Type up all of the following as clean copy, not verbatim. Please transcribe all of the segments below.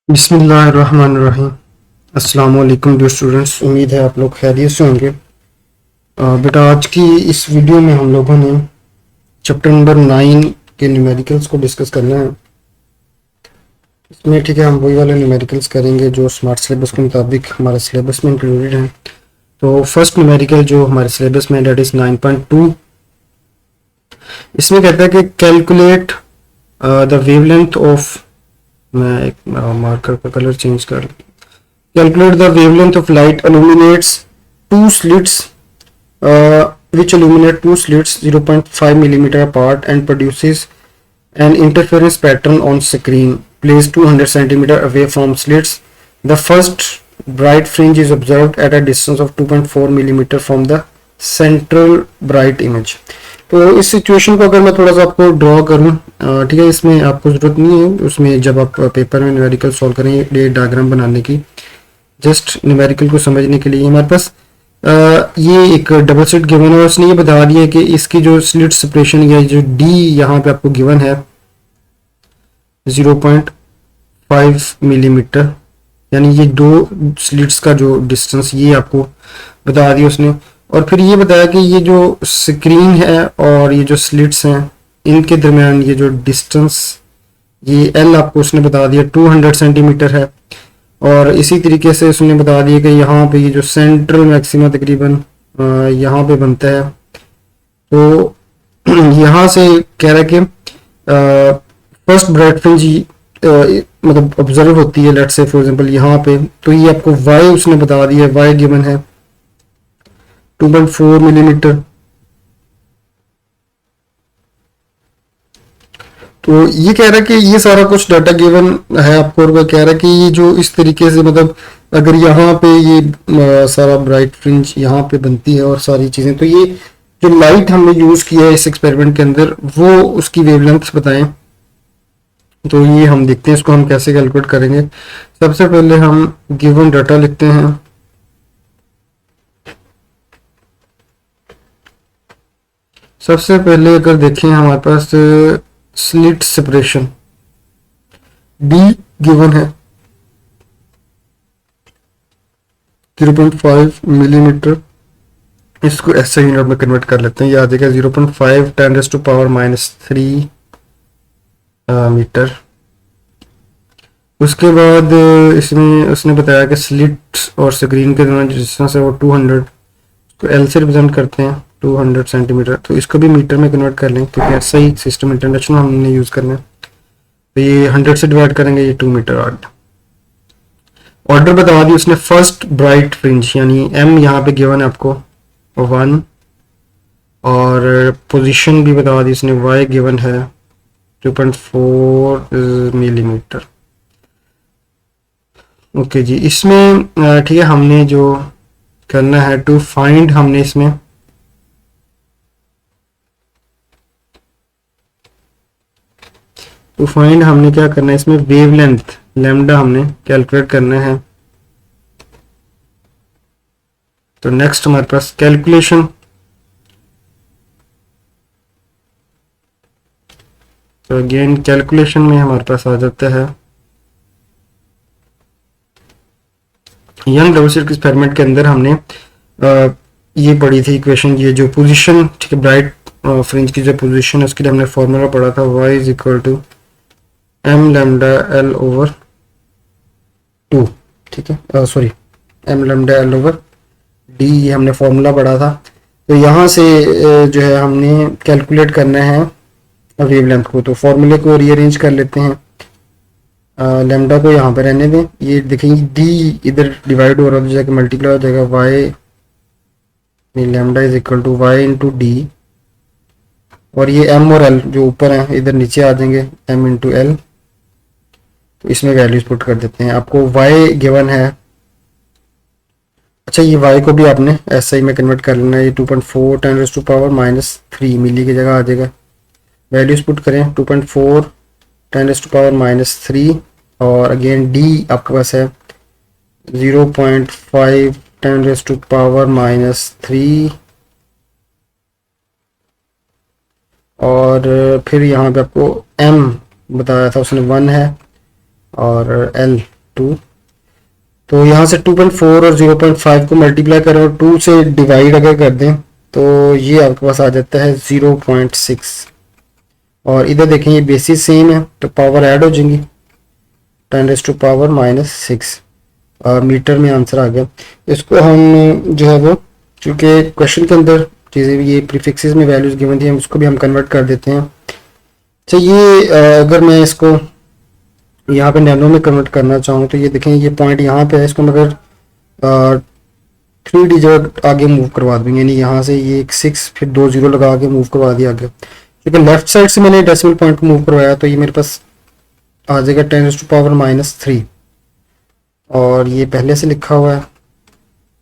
बिस्मिल्लाहिर्रहमानिर्रहीम। अस्सलाम वालेकुम डियर स्टूडेंट्स, उम्मीद है आप लोग खैरियत से होंगे। बेटा आज की इस वीडियो में हम लोगों ने चैप्टर नंबर 9 के न्यूमेरिकल्स को डिस्कस करना है। इसमें ठीक है हम वही वाले न्यूमेरिकल्स करेंगे जो स्मार्ट सिलेबस के मुताबिक हमारे सिलेबस में इंक्लूडेड हैं। तो फर्स्ट न्यूमेरिकल जो हमारे सिलेबस में डेट इज़ 9.2। इसमें कहता है कि कैलकुलेट द वेवलेंथ ऑफ, मैं एक मार्कर का कलर चेंज कर, calculate the wavelength of light illuminates two slits which illuminate two slits 0.5 millimeter apart and produces an interference pattern on screen placed 200 centimeter away from slits. The first bright fringe is observed at a distance of 2.4 millimeter from the central bright image. तो इस situation को अगर मैं थोड़ा सा आपको draw करूं, ठीक है, इसमें आपको ज़रूरत नहीं है उसमें जब आप पेपर में न्यूमेरिकल सॉल्व करेंगे ये डायग्राम बनाने की, जस्ट न्यूमेरिकल को समझने के लिए हमारे पास ये एक डबल स्लिट गिवन है और उसने ये बता दिया कि इसकी जो स्लिट सेपरेशन या जो डी यहाँ पे आपको गिवन है 0.5 मिलीमीटर, यानी ये दो स्लिट्स का जो डिस्टेंस ये आपको बता दिया उसने। और फिर ये बताया कि ये जो स्क्रीन है और ये जो स्लिट्स हैं इनके दरमियान ये जो डिस्टेंस ये एल आपको उसने बता दिया 200 सेंटीमीटर है। और इसी तरीके से उसने बता दिया कि यहाँ पे ये जो सेंट्रल मैक्सिमा तकरीबन यहाँ पे बनता है। तो यहाँ से कह रहा है कि फर्स्ट ब्राइट फ्रिंज मतलब ऑब्जर्व होती है, लेट्स से फॉर एग्जांपल यहाँ पे, तो ये आपको वाई उसने बता दिया, वाई गिवन है 2.4 मिलीमीटर। तो ये कह रहा है कि ये सारा कुछ डाटा गिवन है आपको, और वो कह रहा है कि ये जो इस तरीके से मतलब अगर यहाँ पे ये सारा ब्राइट फ्रिंज यहाँ पे बनती है और सारी चीज़ें, तो ये जो लाइट हमने यूज़ किया है इस एक्सपेरिमेंट के अंदर वो उसकी वेवलेंथ बताएं। तो ये हम देखते हैं इसको हम कैसे कैलकुलेट करेंगे। सबसे पहले हम गिवन डाटा लिखते हैं। सबसे पहले अगर देखें हमारे पास स्लिट सेपरेशन डी गिवन है 0.5 मिलीमीटर, इसको ऐसे यूनिट में कन्वर्ट कर लेते हैं। ये आ जाएगा 0.5 10⁻³ मीटर। उसके बाद इसमें उसने बताया कि स्लिट और स्क्रीन के दरमियान डिस्टेंस है वो 200, तो एल से रिप्रेजेंट करते हैं 200 सेंटीमीटर। तो इसको भी मीटर में कन्वर्ट कर लें क्योंकि ऐसा ही सिस्टम इंटरनेशनल हमने यूज़ करना है। तो ये 100 से डिवाइड करेंगे, ये 2 मीटर ऑर्डर बता दी उसने। फर्स्ट ब्राइट फ्रिंज यानी एम यहाँ पे गिवन है आपको 1, और पोजीशन भी बता दी उसने, वाई गिवन है 2.4 मिलीमीटर। ओके जी, इसमें ठीक है हमने जो करना है टू फाइंड, हमने इसमें टू फाइंड हमने क्या करना है, इसमें वेवलेंथ लैम्डा हमने कैलकुलेट करना है। तो नेक्स्ट हमारे पास कैलकुलेशन, तो अगेन कैलकुलेशन में हमारे पास आ जाता है यंग डबल स्लिट एक्सपेरिमेंट के अंदर हमने ये पढ़ी थी इक्वेशन, ये जो पोजीशन, ठीक है, ब्राइट फ्रिंज की जो पोजीशन है उसके लिए हमने फॉर्मूला पढ़ा था y is equal to m lambda l over 2, ठीक है, sorry m lambda l over d, ये हमने फॉर्मूला पढ़ा था। तो यहाँ से जो है हमने कैलकुलेट करना है वेवलेंथ को। तो फॉर्मूले को रीअरेंज कर लेते हैं, लैम्डा को यहाँ पे रहने दें, ये देखेंगे डी इधर डिवाइड हो रहा है तो जाके मल्टीप्लाई हो जाएगा, Y lambda is equal to Y into D, और ये एम और एल जो ऊपर हैं इधर नीचे आ जाएंगे, एम इंटू एल। तो इसमें वैल्यूज पुट कर देते हैं। आपको वाई गिवन है, अच्छा ये वाई को भी आपने ऐसा ही में कन्वर्ट कर लेना है, ये 2.4 10⁻³ मिली की जगह आ जाएगा। वैल्यूज पुट करें 2.4 10⁻³ और अगेन डी आपके पास है 0.5 10⁻³ और फिर यहाँ पे आपको m बताया था उसने 1 है और l 2। तो यहाँ से 2.4 और 0.5 को मल्टीप्लाई करें और 2 से डिवाइड अगर कर दें तो ये आपके पास आ जाता है 0.6। और इधर देखें ये बेसिस सेम है तो पावर ऐड हो जाएंगी, 10⁻⁻⁶ और मीटर में आंसर आ गया। इसको हम जो है वो, क्योंकि क्वेश्चन के अंदर चीज़ें ये प्रीफिक्सेस में वैल्यूज गिवन थी, हम उसको भी हम कन्वर्ट कर देते हैं। अच्छा ये अगर मैं इसको यहाँ पे नैनो में कन्वर्ट करना चाहूँ तो ये देखें ये पॉइंट यहाँ पे है, इसको मैं अगर 3 डिजिट आगे मूव करवा दूँ, यानी यहाँ से ये एक 6 फिर 2 0 लगा के मूव करवा दिया आगे, क्योंकि लेफ्ट साइड से मैंने डेसिमल पॉइंट को मूव करवाया तो ये मेरे पास आ जाएगा 10⁻⁻3 और ये पहले से लिखा हुआ है।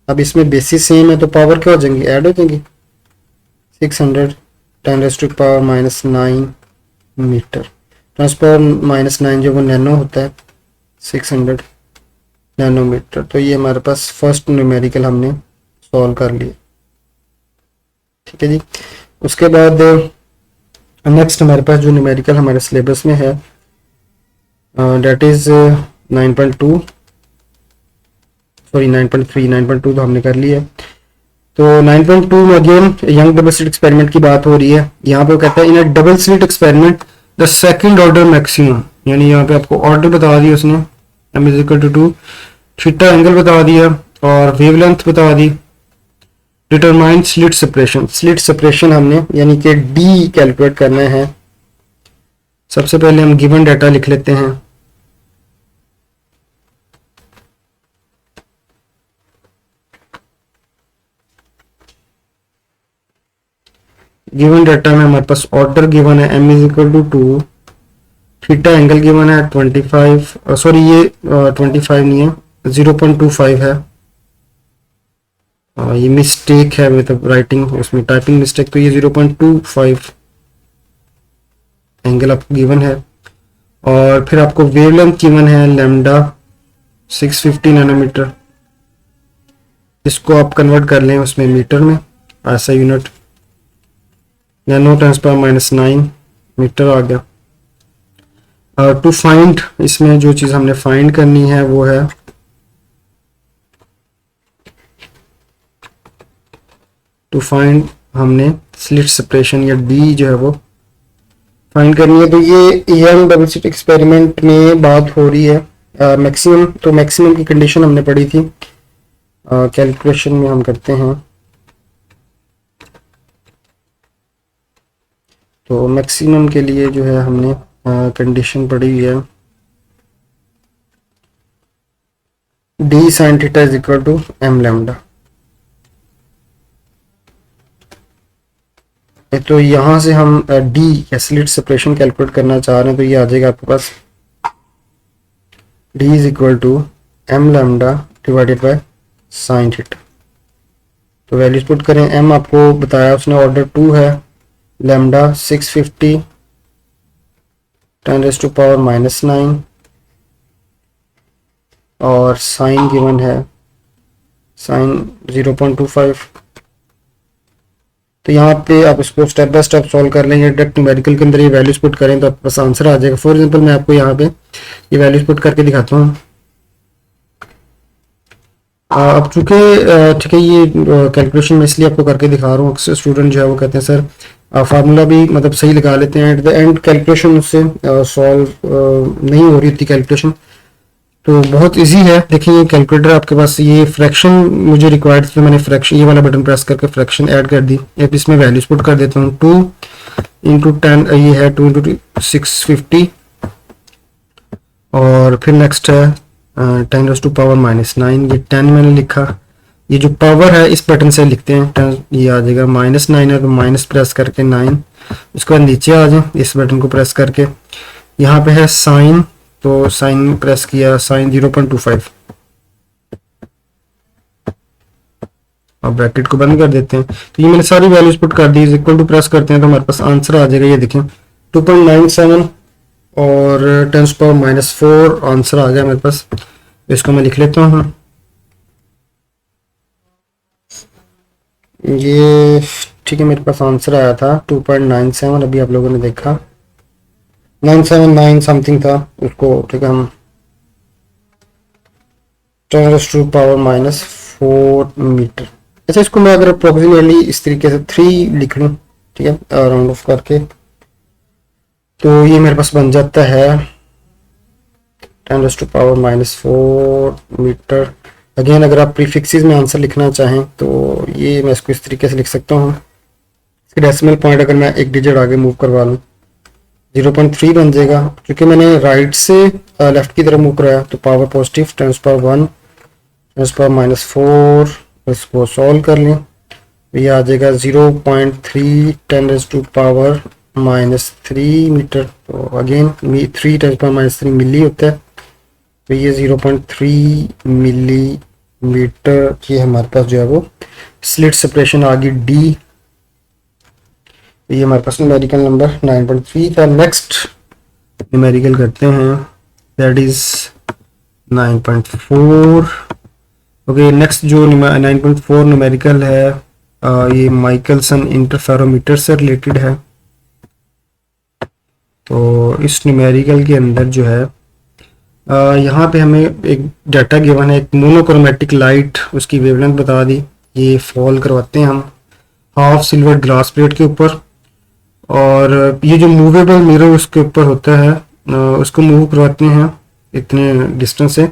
अब इसमें बेसिस सेम है तो पावर क्या हो जाएंगी, ऐड हो जाएंगी। 600 10⁻⁻9 मीटर, 10⁻⁻9 जो वो नैनो होता है 600 नैनोमीटर। तो ये हमारे पास फर्स्ट न्यूमेरिकल हमने सॉल्व कर लिया, ठीक है जी। उसके बाद नेक्स्ट हमारे पास जो न्यूमेरिकल हमारे सिलेबस में है डेट इज 9.2 सॉरी 9.3 9.2 तो हमने कर लिया है। तो 9.2 में again young double slit experiment की बात हो रही है। यहाँ पे वो कहता है in a double slit experiment the second order maximum, यानी यहाँ पे आपको ऑर्डर बता दिया उसने, m is equal to 2, theta angle बता दिया और वेवलेंथ बता दी। Determine slit separation, slit separation हमने यानी कि d कैलकुलेट करना है। सबसे पहले हम गिवन डाटा लिख लेते हैं। गिवन डाटा में हमारे पास ऑर्डर गिवन है m is equal to 2, theta angle given है 25 सॉरी ये 25 नहीं है 0.25 है। ये मिस्टेक है मतलब राइटिंग उसमें टाइपिंग मिस्टेक, तो ये 0.25 एंगल आपको गिवन है। और फिर आपको वेवलेंथ गिवन है लैम्डा 650 नैनोमीटर, इसको आप कन्वर्ट कर लें उसमें मीटर में, ऐसा यूनिट नैनो 10⁻⁻9 मीटर आ गया। टू फाइंड, इसमें जो चीज़ हमने फाइंड करनी है वो है टू फाइंड, हमने स्लिट सेपरेशन या डी जो है वो फाइंड करनी है। तो ये यंग डबल स्लिट एक्सपेरिमेंट में बात हो रही है मैक्सिमम, तो मैक्सिमम की कंडीशन हमने पढ़ी थी, कैलकुलेशन में हम करते हैं। तो मैक्सिमम के लिए जो है हमने कंडीशन पढ़ी हुई है D sine theta is equal to M lambda. तो यहाँ से हम डी स्लिट सेपरेशन कैलकुलेट करना चाह रहे हैं, तो ये आ जाएगा आपके पास D is equal to M lambda divided by sine theta. तो वैल्यूज पुट करें, एम आपको बताया उसने ऑर्डर 2 है, लैम्डा 650 10⁻⁻9 और साइन गिवन है साइन 0.25। तो यहाँ पे आप इसको स्टेप बाय स्टेप सॉल्व कर लेंगे, डायरेक्ट न्यूमेरिकल के अंदर ये वैल्यूज पुट करें तो आपके पास आंसर आ जाएगा। फॉर एग्जांपल मैं आपको यहाँ पे ये वैल्यूज पुट करके दिखाता हूँ। अब चूंकि ठीक है ये कैलकुलेशन में इसलिए आपको करके दिखा रहा हूँ, अक्सर स्टूडेंट जो है वो कहते हैं सर फार्मूला भी मतलब सही लगा लेते हैं, एट द एंड कैलकुलेशन उससे सॉल्व नहीं हो रही थी कैलकुलेशन। तो बहुत इजी है, देखिए ये कैलकुलेटर आपके पास, ये फ्रैक्शन मुझे रिक्वायर्ड थी, मैंने फ्रैक्शन ये वाला बटन प्रेस करके फ्रैक्शन ऐड कर दी। अब इसमें वैल्यूज पुट कर देता हूँ, 2 × 10 ये है 2 × 650 और फिर नेक्स्ट है 10⁻⁻9, ये 10 मैंने लिखा। ये जो पावर है इस बटन से लिखते हैं 10, ये आ जाएगा -9 है तो माइनस प्रेस करके 9, उसके बाद नीचे आ जाए इस बटन को प्रेस करके, यहाँ पे है साइन, तो साइन प्रेस किया, साइन 0.25 अब ब्रैकेट को बंद कर देते हैं। तो ये मैंने सारी वैल्यूज पुट कर दी, इक्वल टू प्रेस करते हैं तो हमारे पास आंसर आ जाएगा, ये देखें 2.97 और 10⁻⁻4 आंसर आ गया मेरे पास। इसको मैं लिख लेता हूँ, ये ठीक है मेरे पास आंसर आया था 2.97, अभी आप लोगों ने देखा 979 समथिंग था उसको, ठीक है हम 10⁻⁴ मीटर। अच्छा, इसको मैं अगर अप्रोक्सीमेटली इस तरीके से 3 लिख लूँ, ठीक है, राउंड ऑफ करके, तो ये मेरे पास बन जाता है 10⁻⁻⁴ मीटर। अगेन अगर आप प्रीफिक्सेस में आंसर लिखना चाहें तो ये मैं इसको इस तरीके से लिख सकता हूँ। इसके डेसिमल पॉइंट अगर मैं एक डिजिट आगे मूव करवा लूँ 0.3 बन जाएगा। क्योंकि मैंने राइट से लेफ्ट की तरफ मूव कराया तो पावर पॉजिटिव 10⁻⁻1 10⁻⁻⁴, इसको सॉल्व कर लें तो ये आ जाएगा 0.3 10⁻⁻³ मीटर। तो अगेन 3 10⁻³ मिली होता है, तो ये 0.3 मिलीमीटर की हमारे पास जो है वो स्लिट सेपरेशन आ गई डी। ये हमारे पास न्यूमेरिकल नंबर 9.3 था। नेक्स्ट न्यूमेरिकल करते हैं, दैट इज 9.4। ओके, नेक्स्ट जो 9.4 न्यूमेरिकल है ये माइकलसन इंटरफेरोमीटर से रिलेटेड है। तो इस न्यूमेरिकल के अंदर जो है यहाँ पे हमें एक डाटा गिवन है, एक मोनोक्रोमेटिक लाइट, उसकी वेवलेंथ बता दी। ये फॉल करवाते हैं हम हाफ सिल्वर ग्लास प्लेट के ऊपर, और ये जो मूवेबल मिरर उसके ऊपर होता है उसको मूव करवाते हैं इतने डिस्टेंस से।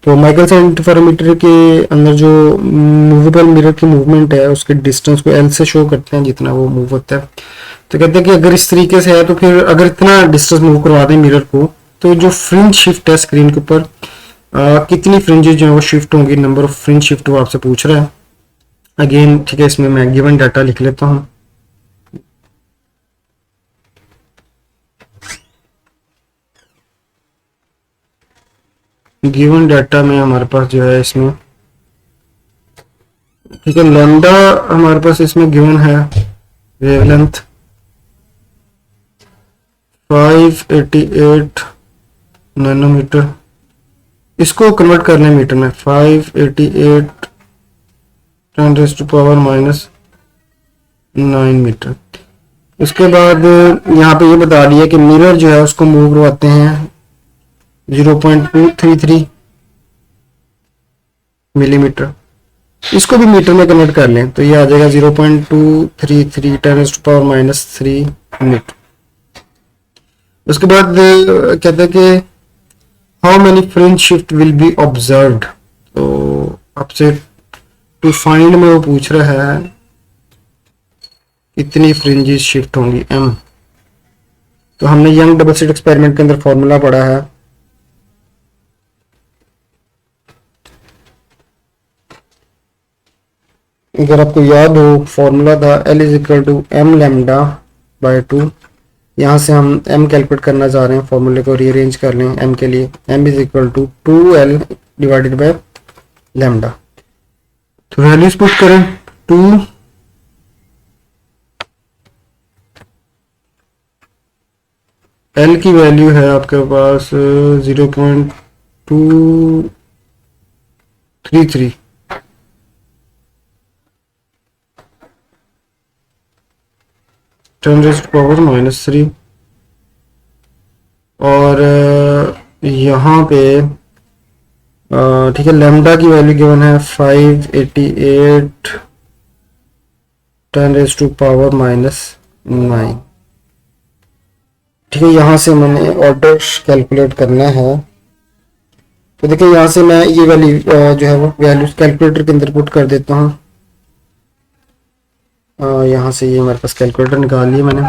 तो माइकलसन इंटरफेरोमीटर के अंदर जो मूवेबल मिरर की मूवमेंट है उसके डिस्टेंस को एल से शो करते हैं जितना वो मूव होता है। तो कहते हैं कि अगर इस तरीके से है तो फिर अगर इतना डिस्टेंस मूव करवा दें मिरर को तो जो फ्रिंज शिफ्ट है स्क्रीन के ऊपर कितनी फ्रिंजेस जो है वो शिफ्ट होंगी, नंबर ऑफ फ्रिंज शिफ्ट वो आपसे पूछ रहा है। अगेन ठीक है, इसमें मैं गिवन डाटा लिख लेता हूँ। गिवन डाटा में हमारे पास जो है इसमें ठीक है लैम्डा हमारे पास इसमें गिवन है वेवलेंथ 588 नैनोमीटर। इसको कन्वर्ट कर लें मीटर में, 588 10⁻⁻�9 मीटर। उसके बाद यहाँ पे ये बता दिया कि मिरर जो है उसको मूव करवाते हैं 0.233 मिलीमीटर। इसको भी मीटर में कन्वर्ट कर लें तो ये आ जाएगा 0.233 10⁻⁻³ मीटर। उसके बाद कहते हैं कि how many fringe shift will be observed. तो आपसे टू फाइंड में वो पूछ रहा है कितनी फ्रिंजेस शिफ्ट होंगी m। तो हमने यंग डबल स्लिट एक्सपेरिमेंट के अंदर फॉर्मूला पढ़ा है, अगर आपको याद हो फॉर्मूला था L = m λ/2। यहाँ से हम m कैलकुलेट करना चाह रहे हैं, फॉर्मूले को रीअरेंज कर लें m के लिए, m = 2L / λ। तो वैल्यूज पुट करें 2 L की वैल्यू है आपके पास 0.233 10⁻⁻³ और यहाँ पे ठीक है लैम्डा की वैल्यू गिवन है 588 10⁻⁻⁹। ठीक है, यहाँ से मैंने ऑर्डर कैलकुलेट करना है। तो देखिए यहाँ से मैं ये वैल्यू जो है वो वैल्यूज कैलकुलेटर के अंदर पुट कर देता हूँ। यहाँ से ये मेरे पास कैलकुलेटर निकाल लिया मैंने,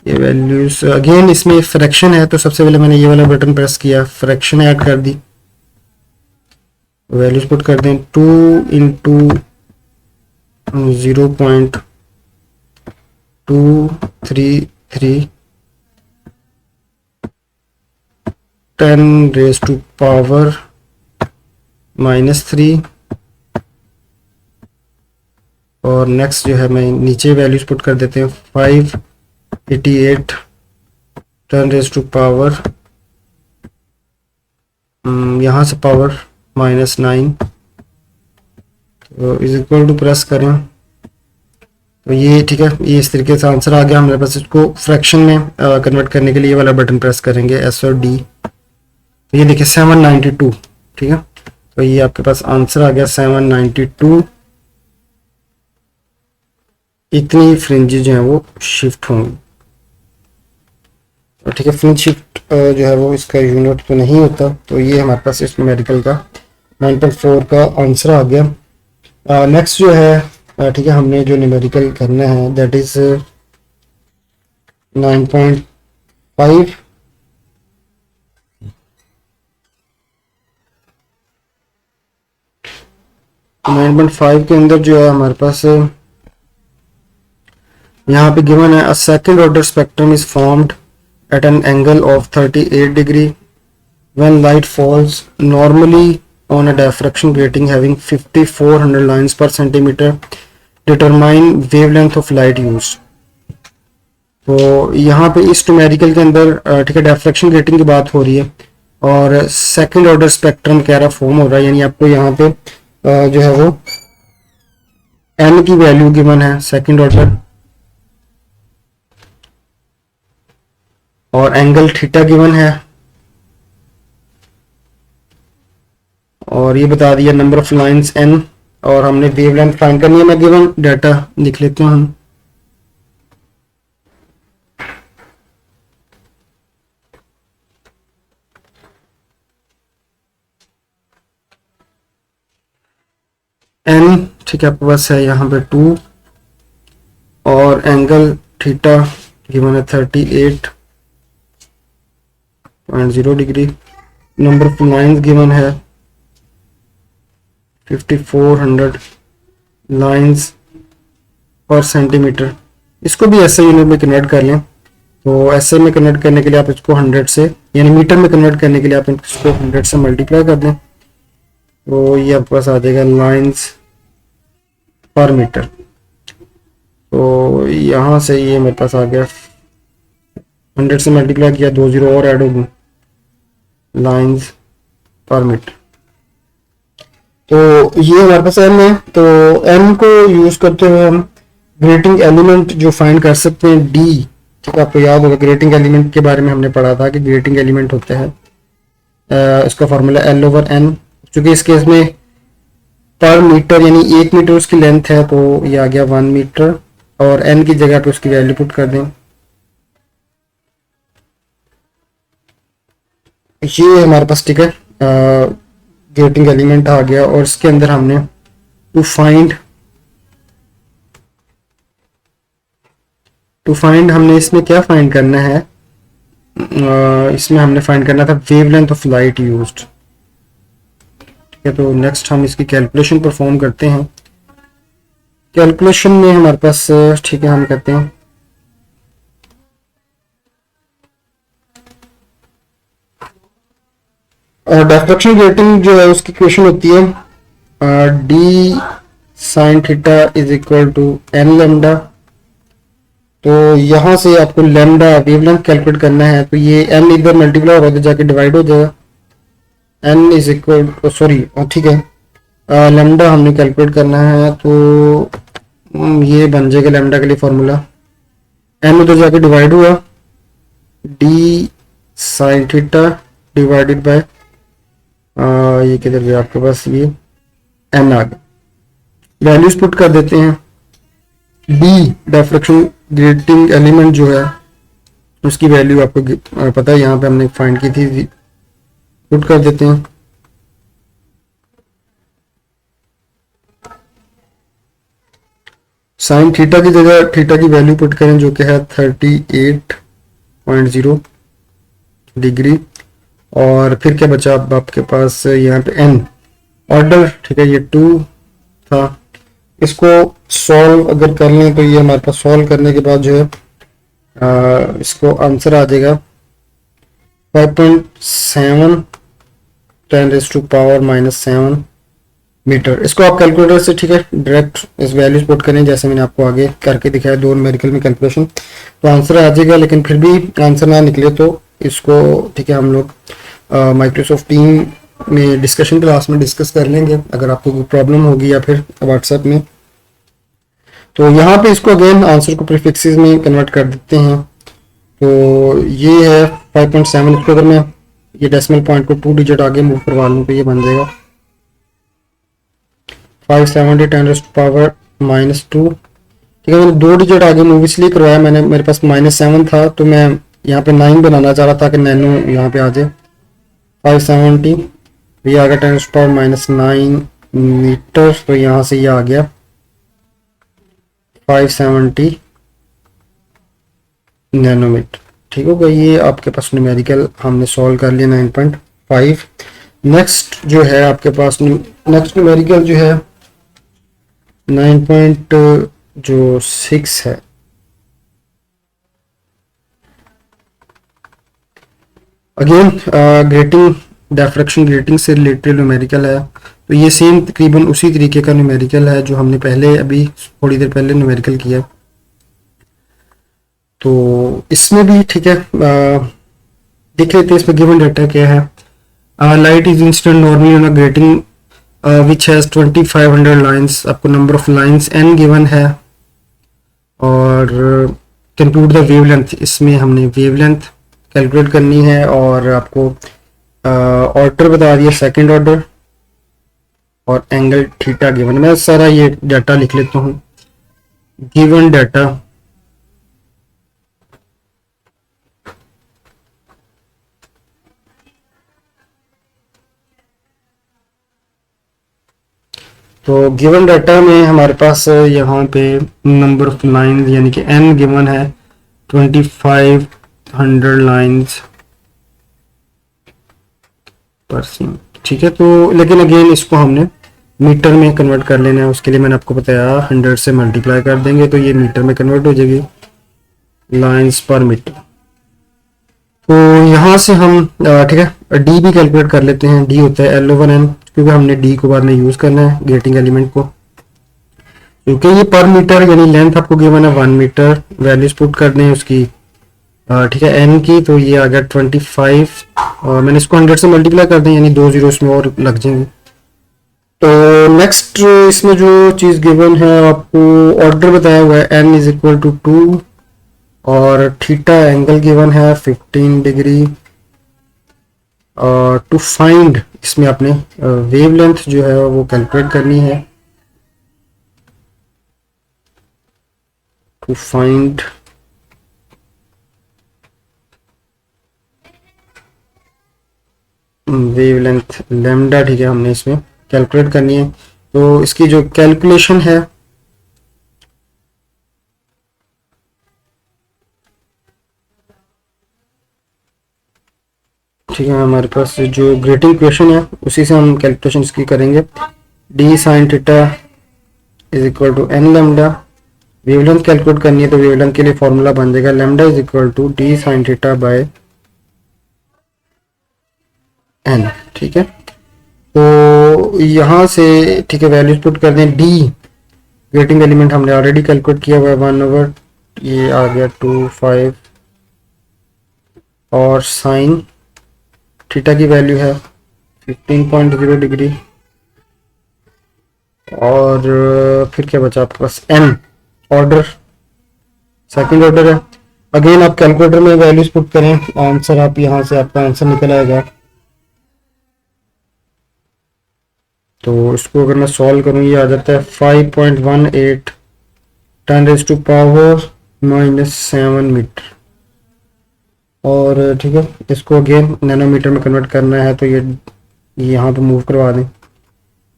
ये वैल्यूज। अगेन इसमें फ्रैक्शन है तो सबसे पहले मैंने ये वाला बटन प्रेस किया, फ्रैक्शन ऐड कर दी, वैल्यूज पुट कर दें 2 × 0.233 10⁻⁻³ और नेक्स्ट जो है मैं नीचे वैल्यूज पुट कर देते हैं 588 10⁻⁻, यहाँ से पावर -9 तो इज इक्वल टू प्रेस करें तो ये ठीक है, ये इस तरीके से आंसर आ गया हमारे पास। इसको फ्रैक्शन में कन्वर्ट करने के लिए ये वाला बटन प्रेस करेंगे S और D। तो ये देखिए 792, ठीक है तो ये आपके पास आंसर आ गया 792। इतनी फ्रिंजेस जो है वो शिफ्ट होंगी। ठीक है, फ्रिंज शिफ्ट जो है वो इसका यूनिट तो नहीं होता, तो ये हमारे पास इस न्यूमेरिकल का 9.4 का आंसर आ गया। नेक्स्ट जो है ठीक है, हमने जो न्यूमेरिकल करना है दैट इज 9.5। तो 9.5 के अंदर जो है हमारे पास यहाँ पे गिवन है a second order spectrum is formed at an angle of 38 degree when light falls normally on a diffraction grating having 5400 lines per centimeter. Determine wavelength of light used. तो यहाँ पे इस न्यूमेरिकल के अंदर ठीक है डिफ्रैक्शन ग्रेटिंग की बात हो रही है और सेकंड ऑर्डर स्पेक्ट्रम कह रहा फॉर्म हो रहा है, यानी आपको यहाँ पे जो है वो n की वैल्यू गिवन है सेकंड ऑर्डर और एंगल थीटा गिवन है और ये बता दिया नंबर ऑफ लाइंस n और हमने वेवलेंथ फाइंड करनी है। मैं गिवन डाटा लिख लेता हूँ। n ठीक है आपके पास है यहाँ पे 2 और एंगल थीटा गिवन है 38.0 degree. Number of lines given है 5400 लाइंस पर सेंटीमीटर। इसको भी ऐसे यूनिट में कन्वर्ट कर लें, तो ऐसे में कन्वर्ट करने के लिए आप इसको 100 से यानी मीटर में कन्वर्ट करने के लिए आप इसको 100 से मल्टीप्लाई कर दें, तो ये आपके पास आ जाएगा लाइंस पर मीटर। तो यहाँ से ये मेरे पास आ गया 100 से मल्टीप्लाई किया, 2 0 और ऐड होगी, लाइंस पर मीटर। तो ये हमारे पास m है, तो m को यूज करते हुए हम ग्रेटिंग एलिमेंट जो फाइंड कर सकते हैं d। ठीक है, आपको याद होगा ग्रेटिंग एलिमेंट के बारे में हमने पढ़ा था कि ग्रेटिंग एलिमेंट होते हैं इसका फॉर्मूला L/N, क्योंकि इस केस में पर मीटर यानी 1 मीटर उसकी लेंथ है, तो ये आ गया 1 मीटर और n की जगह पे उसकी वैल्यू पुट कर दें। ये हमारे पास ठीक है ग्रेटिंग एलिमेंट आ गया और इसके अंदर हमने टू फाइंड हमने इसमें क्या फाइंड करना है, इसमें हमने फाइंड करना था वेवलेंथ ऑफ लाइट यूज्ड। ठीक है, तो नेक्स्ट हम इसकी कैलकुलेशन परफॉर्म करते हैं। कैलकुलेशन में हमारे पास ठीक है हम करते हैं डिफ्रैक्शन ग्रेटिंग जो है उसकी इक्वेशन होती है d sin theta is equal to n lambda. तो यहाँ से आपको लैम्डा वेवलेंथ कैलकुलेट करना है, तो ये n इधर मल्टीप्लाई होगा तो जाके डिवाइड हो जाएगा, n इज इक्वल सॉरी ठीक है लैम्डा हमने कैलकुलेट करना है, तो ये बन जाएगा लैम्डा के लिए फॉर्मूला n उधर जाके डिवाइड हुआ d sin theta divided by ये किधर गया आपके पास, ये n आ गया। वैल्यूज पुट कर देते हैं। d डिफ्रैक्शन ग्रेटिंग एलिमेंट जो है उसकी वैल्यू आपको पता है, यहाँ पे हमने फाइंड की थी, पुट कर देते हैं। साइन थीटा की जगह थीटा की वैल्यू पुट करें जो कि है 38.0 डिग्री और फिर क्या बचा अब आपके पास यहाँ पे n ऑर्डर ठीक है, ये 2 था। इसको सॉल्व अगर कर लें तो ये हमारे पास सॉल्व करने के बाद जो है इसको आंसर आ जाएगा 5.7 10⁻⁻⁷ मीटर। इसको आप कैलकुलेटर से ठीक है डायरेक्ट इस वैल्यूज पुट करें जैसे मैंने आपको आगे करके दिखाया 2 न्यूमेरिकल में कैलकुलेशन, तो आंसर आ जाएगा। लेकिन फिर भी आंसर ना निकले तो इसको ठीक है हम लोग माइक्रोसॉफ्ट टीम में डिस्कशन क्लास में डिस्कस कर लेंगे अगर आपको कोई प्रॉब्लम होगी या फिर व्हाट्सएप में। तो यहाँ पे इसको अगेन आंसर को प्रीफिक्सेस में कन्वर्ट कर देते हैं। तो ये है 5.7, इसको अगर मैं ये डेसिमल पॉइंट को 2 डिजिट आगे मूव करवा लूँ तो ये बन जाएगा 570 10⁻⁻²। ठीक है, मैंने 2 डिजिट आगे मूव इसलिए करवाया, मैंने मेरे पास -7 था तो मैं यहाँ पे 9 बनाना चाह रहा था कि नैनो यहाँ पे आ जाए। 570 ये आ गया 10⁻⁹ मीटर, तो यहाँ से ये आ गया 570 नैनोमीटर। ठीक होगा, ये आपके पास न्यूमेरिकल हमने सॉल्व कर लिया 9.5। नेक्स्ट जो है आपके पास नेक्स्ट न्यूमेरिकल जो है 9.6 है। अगेन ग्रेटिंग डिफ्रैक्शन ग्रेटिंग से रिलेटेड न्यूमेरिकल है, तो ये सेम तकरीबन उसी तरीके का न्यूमेरिकल है जो हमने पहले अभी थोड़ी देर पहले न्यूमेरिकल किया। तो इसमें भी ठीक है, देख लेते हैं इसमें गिवन डाटा क्या है। Light is instant normally on a grating which has 2500 lines. आपको number of lines n given है और कंप्यूट द वेवलेंथ, इसमें हमने वेवलेंथ कैलकुलेट करनी है और आपको ऑर्डर बता दिया सेकंड ऑर्डर और एंगल थीटा गिवन। मैं सारा ये डाटा लिख लेता हूँ। गिवन डाटा तो गिवन डाटा में हमारे पास यहाँ पे नंबर ऑफ लाइंस यानी कि n गिवन है 2500 लाइंस पर सेकेंड। ठीक है, तो लेकिन अगेन इसको हमने मीटर में कन्वर्ट कर लेना है। उसके लिए मैंने आपको बताया 100 से मल्टीप्लाई कर देंगे तो ये मीटर में कन्वर्ट हो जाएगी लाइंस पर मीटर। तो यहाँ से हम ठीक है डी भी कैलकुलेट कर लेते हैं। डी होता है L/N, क्योंकि हमने डी को बाद में यूज करना है ग्रेटिंग एलिमेंट को, क्योंकि ये पर मीटर यानी लेंथ आपको गिवन है 1 मीटर, वैल्यूज पुट कर दें उसकी ठीक है एन की, तो ये आ गया 25 और मैंने इसको 100 से मल्टीप्लाई कर दें यानी 2 जीरो इसमें और लग जाएंगे। तो नेक्स्ट इसमें जो चीज़ गिवन है आपको ऑर्डर बताया हुआ है n इज इक्वल टू 2 और थीटा एंगल गिवन है 15 डिग्री। टू फाइंड इसमें आपने वेवलेंथ जो है वो कैलकुलेट करनी है। टू फाइंड वेवलेंथ लैम्डा, ठीक है, हमने इसमें कैलकुलेट करनी है। तो इसकी जो कैलकुलेशन है ठीक है, हमारे पास जो ग्रेटिंग इक्वेशन है उसी से हम कैलकुलेशन इसकी करेंगे। D sine theta is equal to N lambda. Wavelength calculate करनी है तो वेवलेंथ के लिए फॉर्मूला बन जाएगा lambda is equal to D sine theta by N. ठीक है, तो यहाँ से ठीक है वैल्यूज पुट कर दें। डी ग्रेटिंग एलिमेंट हमने ऑलरेडी कैलकुलेट किया हुआ है 1/, ये आ गया 2/5 और साइन थीटा की वैल्यू है 15.0 डिग्री और फिर क्या बचा आपके पास एन ऑर्डर सेकंड ऑर्डर है। अगेन आप कैलकुलेटर में वैल्यूज पुट करें, आंसर आप यहाँ से आपका आंसर निकल आएगा। तो इसको अगर मैं सॉल्व करूँ ये आ जाता है 5.18 10⁻⁻7 मीटर। और ठीक है इसको अगेन नैनोमीटर में कन्वर्ट करना है तो ये यहाँ पे मूव करवा दें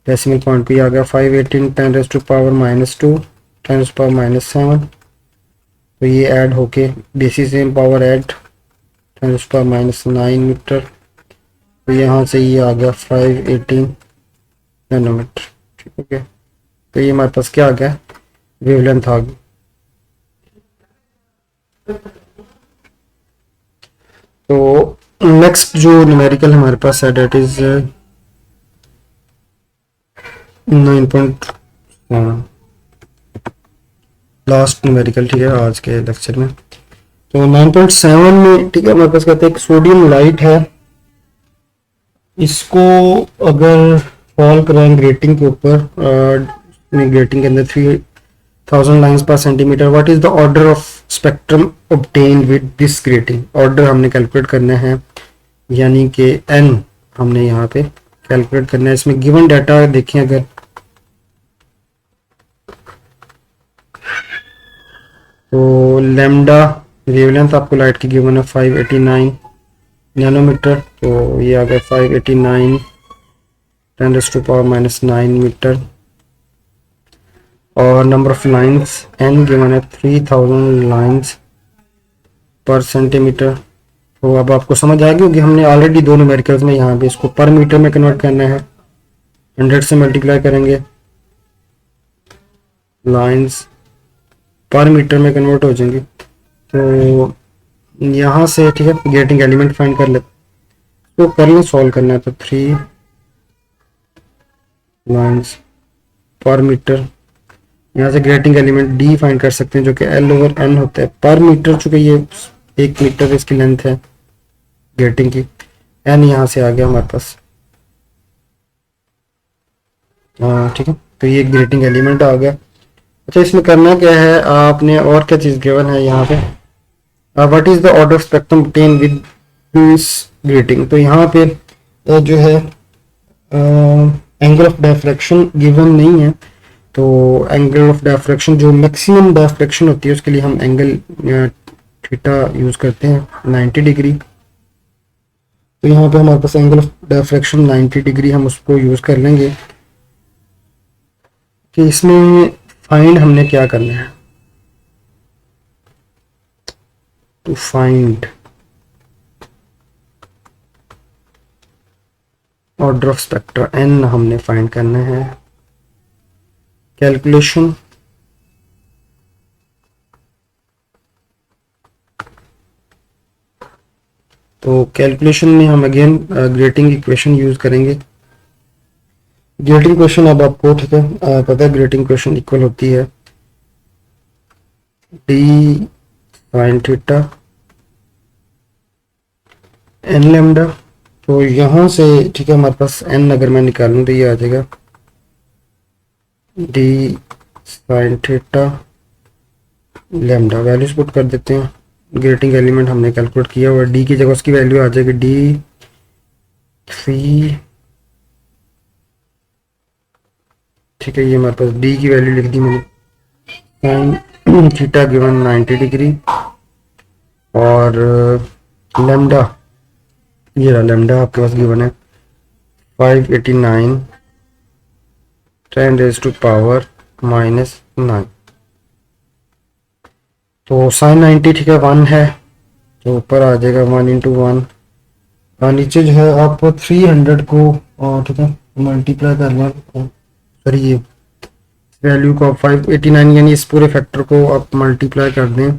डेसिमल पॉइंट पे आ गया 518 10⁻⁻2 10⁻⁻7। तो ये ऐड होके basis same power add 10⁻⁹ metre. तो यहाँ से ये आ गया 518 नैनोमीटर। ठीक है, तो ये हमारे पास क्या आ गया वेवलेंथ आ गई। तो नेक्स्ट जो न्यूमेरिकल हमारे पास है डेट इज 9. लास्ट न्यूमेरिकल ठीक है आज के लेक्चर में। तो 9.7 में ठीक है हमारे पास कहते हैं एक सोडियम लाइट है, इसको अगर सॉल्व कराएं ग्रेटिंग के ऊपर, ग्रेटिंग के अंदर 3000 लाइंस पर centimetre, what is the order of spectrum obtain with this grating. Order हमने कैलकुलेट करना है यानी कि एन हमने यहाँ पे कैलकुलेट करना है। इसमें गिवन डाटा देखें अगर तो लैम्डा वेवलेंथ आपको लाइट की गिवन है 589 नैनोमीटर, तो ये आ गया 589 10⁻⁻9 मीटर। और number of lines n given है 3000 लाइंस पर सेंटीमीटर। तो अब आपको समझ आ गई होगी, हमने ऑलरेडी दो न्यूमेरिकल्स में यहाँ पे इसको पर मीटर में कन्वर्ट करना है, 100 से मल्टीप्लाई करेंगे, लाइंस पर मीटर में कन्वर्ट हो जाएंगी। तो यहाँ से ठीक है गेटिंग एलिमेंट फाइंड कर लेते, तो कर लें, सॉल्व करना है। तो 3 लाइंस पर मीटर, यहाँ से ग्रेटिंग एलिमेंट डी फाइंड कर सकते हैं जो कि L/N होता है पर मीटर, चूंकि ये 1 मीटर इसकी लेंथ है ग्रेटिंग की, N यहाँ से आ गया हमारे पास। ठीक है, तो ये ग्रेटिंग एलिमेंट आ गया। अच्छा, इसमें करना क्या है आपने, और क्या चीज़ गिवन है यहाँ पे, what is the order spectrum obtained with this grating. तो यहाँ पे जो है एंगल ऑफ डायफ्रैक्शन गिवन नहीं है, तो एंगल ऑफ डायफ्रैक्शन जो मैक्सिमम डायफ्रैक्शन होती है उसके लिए हम एंगल थीटा यूज करते हैं 90 डिग्री। तो यहाँ पे हमारे पास एंगल ऑफ डायफ्रैक्शन 90 डिग्री, हम उसको यूज कर लेंगे। कि इसमें फाइंड हमने क्या करना है, to find order of spectra n हमने फाइंड करना है। कैलकुलेशन, तो कैलकुलेशन में हम अगेन ग्रेटिंग इक्वेशन यूज करेंगे। ग्रेटिंग इक्वेशन अब आपको ठीक है पता है, ग्रेटिंग इक्वेशन इक्वल होती है D sine theta N lambda. तो यहाँ से ठीक है हमारे पास n अगर मैं निकालूं तो ये आ जाएगा D sine theta lambda. Values put कर देते हैं, ग्रेटिंग एलिमेंट हमने कैलकुलेट किया हुआ, डी की जगह उसकी वैल्यू आ जाएगी डी 3, ठीक है, ये हमारे पास डी की वैल्यू लिख दी मैंने, साइन थीटा गिवन 90 डिग्री, और लैम्डा, ये रहा लैम्डा आपके पास गिवन है 589 10⁻⁻9। तो साइन 90 ठीक है 1 है, तो ऊपर आ जाएगा 1 × 1, और नीचे जो है आप 300 को ठीक है मल्टीप्लाई कर लें, सॉरी ये वैल्यू को आप 589 यानी इस पूरे फैक्टर को आप मल्टीप्लाई कर दें।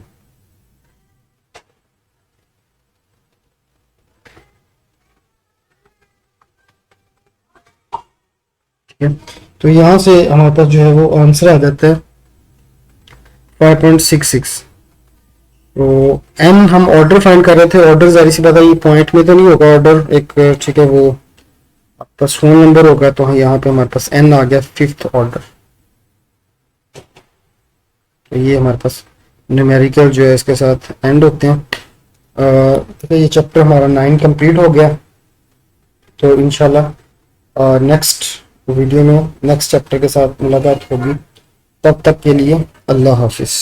ठीक है, तो यहाँ से हमारे पास जो है वो आंसर आ जाता है 5.66। तो n हम ऑर्डर फाइंड कर रहे थे, ऑर्डर जारी सी बात है ये पॉइंट में तो नहीं होगा ऑर्डर, एक ठीक है वो आपके पास फोन नंबर होगा, तो यहाँ पे हमारे पास n आ गया 5th ऑर्डर। तो ये हमारे पास न्यूमेरिकल जो है इसके साथ एंड होते हैं। ठीक है, ये चैप्टर हमारा 9 कंप्लीट हो गया। तो इंशाल्लाह नेक्स्ट वीडियो में नेक्स्ट चैप्टर के साथ मुलाकात होगी, तब तक के लिए अल्लाह हाफिज़।